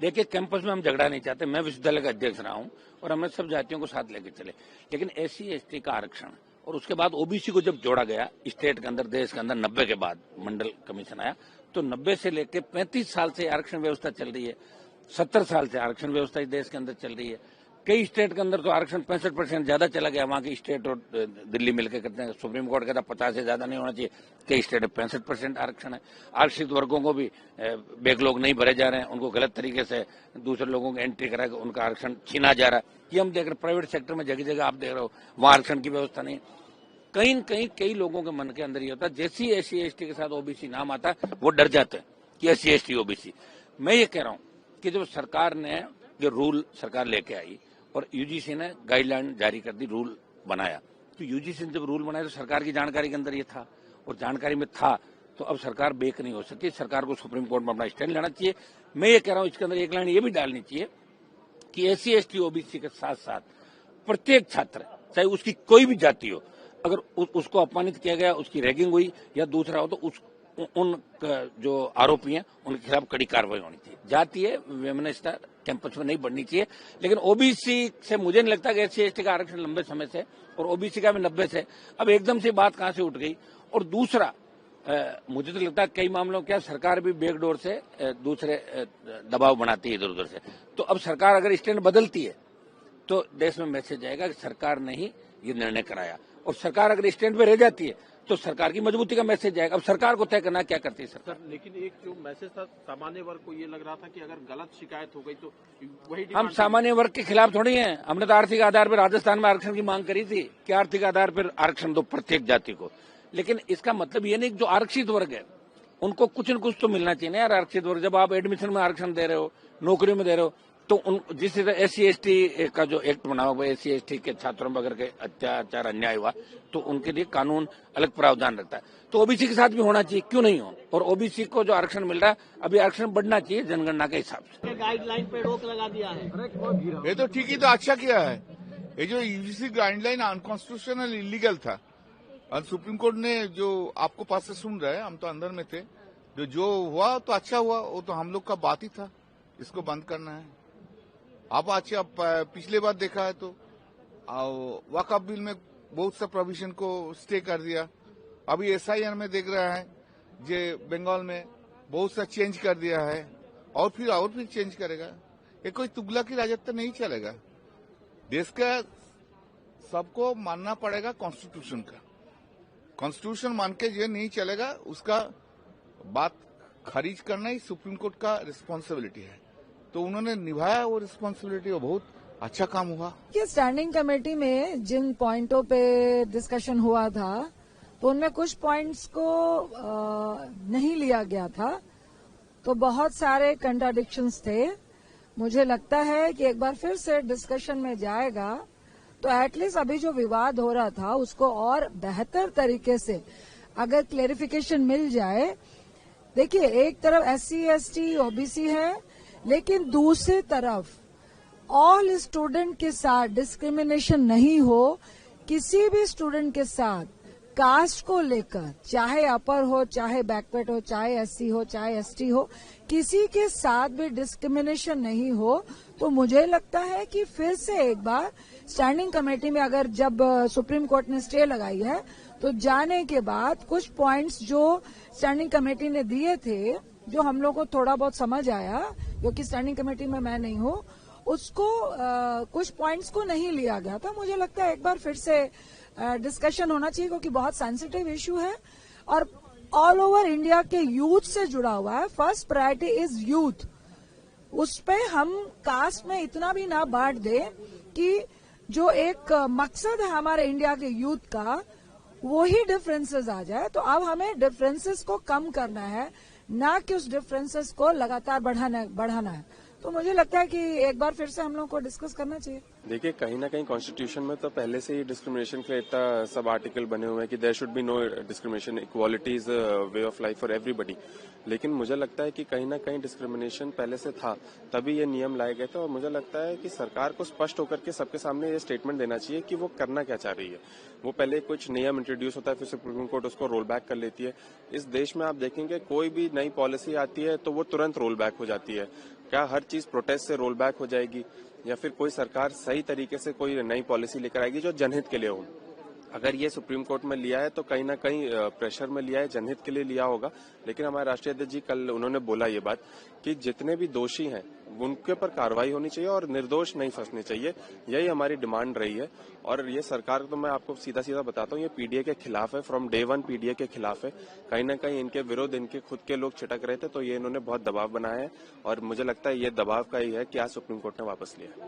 देखिए, कैंपस में हम झगड़ा नहीं चाहते। मैं विश्वविद्यालय का अध्यक्ष रहा हूं और हमने सब जातियों को साथ लेके चले, लेकिन एससी एसटी का आरक्षण और उसके बाद ओबीसी को जब जोड़ा गया स्टेट के अंदर, देश के अंदर 90 के बाद मंडल कमीशन आया, तो 90 से लेकर 35 साल से आरक्षण व्यवस्था चल रही है। 70 साल से आरक्षण व्यवस्था इस देश के अंदर चल रही है। कई स्टेट के अंदर तो आरक्षण 65% ज्यादा चला गया। वहां की स्टेट और दिल्ली मिलकर करते हैं। सुप्रीम कोर्ट कहता 50 से ज्यादा नहीं होना चाहिए। कई स्टेट में 65% आरक्षण है। आरक्षित वर्गों को भी बैकलॉग नहीं भरे जा रहे हैं, उनको गलत तरीके से दूसरे लोगों को एंट्री करा के उनका आरक्षण छीना जा रहा है। ये हम देख रहे हैं प्राइवेट सेक्टर में, जगह जगह आप देख रहे हो वहां आरक्षण की व्यवस्था नहीं है। कहीं न कहीं कई लोगों के मन के अंदर ये होता है, जैसे ही एससी एसटी के साथ ओबीसी नाम आता है वो डर जाते हैं कि एससी एसटी ओबीसी। मैं ये कह रहा हूं कि जब सरकार ने ये रूल सरकार लेके आई और यूजीसी ने गाइडलाइन जारी कर दी, रूल बनाया, तो यूजीसी ने जब रूल बनाया तो सरकार की जानकारी के अंदर ये था, और जानकारी में था तो अब सरकार बेक नहीं हो सकती। सरकार को सुप्रीम कोर्ट में अपना स्टैंड लेना चाहिए। मैं ये कह रहा हूं इसके अंदर एक लाइन ये भी डालनी चाहिए कि एससी एसटी ओबीसी के साथ साथ प्रत्येक छात्र, चाहे उसकी कोई भी जाति हो, अगर उसको अपमानित किया गया, उसकी रैगिंग हुई या दूसरा हो, तो उन जो आरोपी हैं उनके खिलाफ कड़ी कार्रवाई होनी चाहिए। जातीय वैमनस्यता कैंपस में नहीं बढ़नी चाहिए। लेकिन ओबीसी से मुझे नहीं लगता कि एससी एसटी का आरक्षण लंबे समय से और ओबीसी का भी 90 से, अब एकदम से बात कहां से उठ गई। और दूसरा, मुझे तो लगता है कई मामलों क्या सरकार भी बैकडोर से दूसरे दबाव बनाती है इधर उधर से। तो अब सरकार अगर स्टैंड बदलती है तो देश में मैसेज आएगा कि सरकार ने ही ये निर्णय कराया, और सरकार अगर स्टैंड पे रह जाती है तो सरकार की मजबूती का मैसेज जाएगा। अब सरकार को तय करना क्या करती है सरकार। लेकिन एक जो मैसेज था सामान्य वर्ग को, ये लग रहा था कि अगर गलत शिकायत हो गई तो वही हम सामान्य वर्ग के खिलाफ थोड़ी हैं। हमने तो आर्थिक आधार पर राजस्थान में आरक्षण की मांग करी थी कि आर्थिक आधार पर आरक्षण दो प्रत्येक जाति को। लेकिन इसका मतलब ये नहीं कि जो आरक्षित वर्ग है उनको कुछ न कुछ तो मिलना चाहिए ना यार। आरक्षित वर्ग जब आप एडमिशन में आरक्षण दे रहे हो, नौकरियों में दे रहे हो, तो उन जिस तरह एससी एसटी का जो एक्ट बना हुआ है, एससी एसटी के छात्रों पर अगर के अत्याचार अन्याय हुआ तो उनके लिए कानून अलग प्रावधान रखता है। तो ओबीसी के साथ भी होना चाहिए, क्यों नहीं हो। और ओबीसी को जो आरक्षण मिल रहा है, अभी आरक्षण बढ़ना चाहिए जनगणना के हिसाब से। गाइडलाइन पे रोक लगा दिया है। ये तो ठीक ही, तो अच्छा किया है। ये जो यूजीसी गाइडलाइन अनकॉन्स्टिट्यूशनल इलीगल था, और सुप्रीम कोर्ट ने जो आपको पास से सुन रहे हैं, हम तो अंदर में थे, जो हुआ तो अच्छा हुआ। वो तो हम लोग का बात ही था, इसको बंद करना है। अब अच्छा, पिछले बार देखा है तो वक्फ बिल में बहुत सा प्रोविजन को स्टे कर दिया। अभी एसआईआर में देख रहा है जे बंगाल में बहुत सा चेंज कर दिया है, और फिर चेंज करेगा। ये कोई तुगलकी राजत्व नहीं चलेगा। देश का सबको मानना पड़ेगा कॉन्स्टिट्यूशन का। कॉन्स्टिट्यूशन मान के ये नहीं चलेगा, उसका बात खारिज करना ही सुप्रीम कोर्ट का रिस्पॉन्सिबिलिटी है। तो उन्होंने निभाया वो रिस्पॉन्सिबिलिटी, वो बहुत अच्छा काम हुआ। ये स्टैंडिंग कमेटी में जिन पॉइंटों पे डिस्कशन हुआ था तो उनमें कुछ पॉइंट्स को नहीं लिया गया था, तो बहुत सारे कंट्राडिक्शंस थे। मुझे लगता है कि एक बार फिर से डिस्कशन में जाएगा तो एटलीस्ट अभी जो विवाद हो रहा था उसको और बेहतर तरीके से अगर क्लेरिफिकेशन मिल जाए। देखिए, एक तरफ एससी एसटी ओबीसी है, लेकिन दूसरी तरफ ऑल स्टूडेंट के साथ डिस्क्रिमिनेशन नहीं हो। किसी भी स्टूडेंट के साथ कास्ट को लेकर, चाहे अपर हो, चाहे बैकवर्ड हो, चाहे एससी हो, चाहे एसटी हो, किसी के साथ भी डिस्क्रिमिनेशन नहीं हो। तो मुझे लगता है कि फिर से एक बार स्टैंडिंग कमेटी में, अगर जब सुप्रीम कोर्ट ने स्टे लगाई है तो जाने के बाद कुछ पॉइंट्स जो स्टैंडिंग कमेटी ने दिए थे, जो हम लोग को थोड़ा बहुत समझ आया, क्योंकि स्टैंडिंग कमेटी में मैं नहीं हूँ, उसको कुछ पॉइंट्स को नहीं लिया गया था। मुझे लगता है एक बार फिर से डिस्कशन होना चाहिए, क्योंकि बहुत सेंसिटिव इश्यू है और ऑल ओवर इंडिया के यूथ से जुड़ा हुआ है। First priority is youth. उस पे हम कास्ट में इतना भी ना बांट दे कि जो एक मकसद है हमारे इंडिया के यूथ का, वो ही डिफरेंसेस आ जाए। तो अब हमें डिफरेंसेस को कम करना है, ना कि उस डिफरेंसेस को लगातार बढ़ाना है। तो मुझे लगता है कि एक बार फिर से हम लोग को डिस्कस करना चाहिए। देखिए, कहीं ना कहीं कॉन्स्टिट्यूशन में तो पहले से ही डिस्क्रिमिनेशन के लिए इतना सब आर्टिकल बने हुए हैं कि there should be no discrimination, equality is way of life for everybody. लेकिन मुझे लगता है कि कहीं ना कहीं डिस्क्रिमिनेशन पहले से था, तभी ये नियम लाए गए थे। और मुझे लगता है कि सरकार को स्पष्ट होकर के सबके सामने ये स्टेटमेंट देना चाहिए कि वो करना क्या चाह रही है। वो पहले कुछ नियम इंट्रोड्यूस होता है, फिर सुप्रीम कोर्ट उसको रोल बैक कर लेती है। इस देश में आप देखेंगे कोई भी नई पॉलिसी आती है तो वो तुरंत रोल बैक हो जाती है। क्या हर चीज प्रोटेस्ट से रोल बैक हो जाएगी या फिर कोई सरकार सही तरीके से कोई नई पॉलिसी लेकर आएगी जो जनहित के लिए हो? अगर ये सुप्रीम कोर्ट में लिया है तो कहीं ना कहीं प्रेशर में लिया है, जनहित के लिए लिया होगा। लेकिन हमारे राष्ट्रीय अध्यक्ष जी कल उन्होंने बोला ये बात कि जितने भी दोषी हैं उनके ऊपर कार्रवाई होनी चाहिए और निर्दोष नहीं फंसने चाहिए। यही हमारी डिमांड रही है। और ये सरकार तो मैं आपको सीधा सीधा बताता हूँ, ये पीडीए के खिलाफ है, फ्रॉम डे वन पीडीए के खिलाफ है। कहीं ना कहीं इनके विरोध इनके खुद के लोग छिटक रहे थे, तो ये इन्होंने बहुत दबाव बनाया है और मुझे लगता है ये दबाव का ही है कि आज सुप्रीम कोर्ट ने वापस लिया।